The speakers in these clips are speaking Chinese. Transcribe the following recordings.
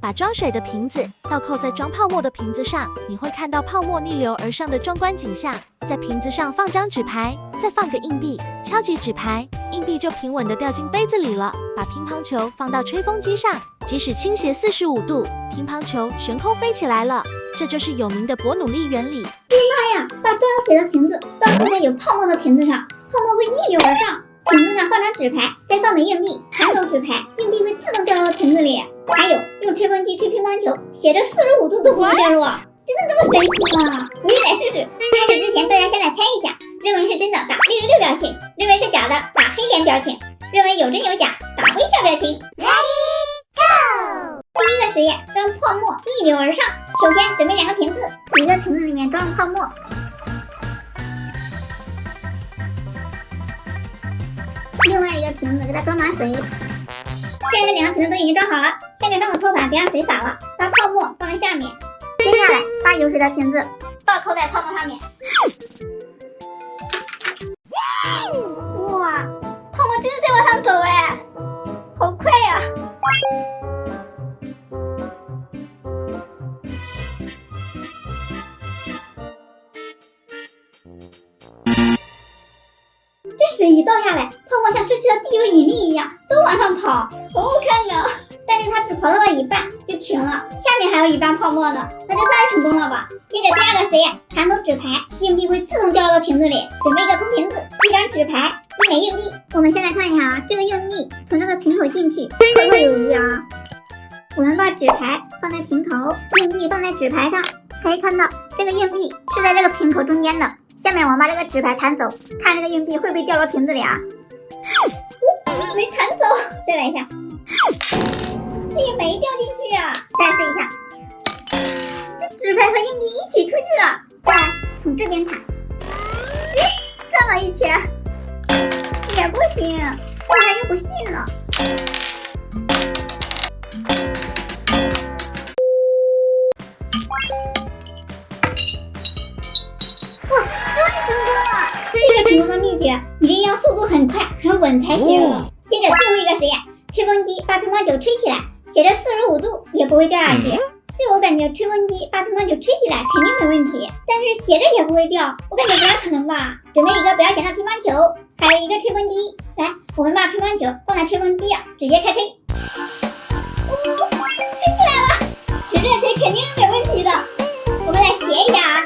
把装水的瓶子倒扣在装泡沫的瓶子上，你会看到泡沫逆流而上的壮观景象。在瓶子上放张纸牌，再放个硬币，敲击纸牌，硬币就平稳地掉进杯子里了。把乒乓球放到吹风机上，即使倾斜45度，乒乓球悬空飞起来了。这就是有名的伯努利原理。妈呀！把装有水的瓶子倒扣在有泡沫的瓶子上，泡沫会逆流而上。瓶子上放张纸牌，再放枚硬币，弹走纸牌，硬币会自动掉到瓶子里。还有用吹风机吹乒乓球，斜着45度都不会掉落，真的这么神奇吗？我也来试试。开始之前，大家先来猜一下，认为是真的打66表情，认为是假的打黑脸表情，认为有真有假打微笑表情。Ready go！ 第一个实验，让泡沫逆流而上。首先准备2个瓶子，一个瓶子里面装了泡沫，另外一个瓶子给它装满水。现在这2个瓶子都已经装好了，下面装个托盘，别让水洒了，把泡沫放在下面。接下来把有水的瓶子倒扣在泡沫上面。哇，泡沫真的在往上走哎，好快呀！这水一倒下来，泡沫像失去了地球引力一样，都往上跑，好好看啊！但是它只跑到了一半就停了，下面还有一半泡沫呢，那就算是成功了吧。接着第2个实验，弹走纸牌，硬币会自动掉到瓶子里。准备一个空瓶子，一张纸牌，一枚硬币。我们先来看一下啊，这个硬币从这个瓶口进去，绰绰有余啊。我们把纸牌放在瓶头，硬币放在纸牌上，可以看到这个硬币是在这个瓶口中间的。下面我们把这个纸牌弹走，看这个硬币会不会掉到瓶子里啊？没弹走，再来一下，这也没掉进去啊！再试一下，这纸牌和硬币一起出去了。再来从这边弹，转了一圈，也不行，我还是不信了。这个成功的秘诀，一定要速度很快很稳才行。接着最后一个实验，吹风机把乒乓球吹起来，斜着45度也不会掉下去。这我感觉吹风机把乒乓球吹起来肯定没问题，但是斜着也不会掉，我感觉不太可能吧。准备一个不要钱的乒乓球，还有一个吹风机。来，我们把乒乓球放在吹风机上，直接开吹。吹起来了，直着吹肯定是没问题的。我们来斜一下啊。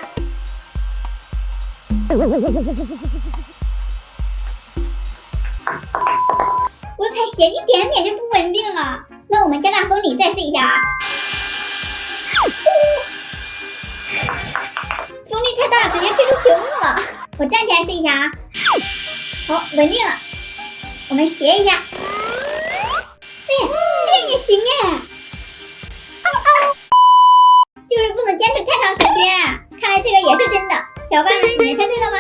我才斜一点点就不稳定了，那我们加大风力再试一下啊！风力太大，直接吹出屏幕了。我站起来试一下啊！好，稳定了。我们斜一下，哎，这也行哎！就是不能坚持太长时间，看来这个也是真的。小伙伴们，你们猜对了吗？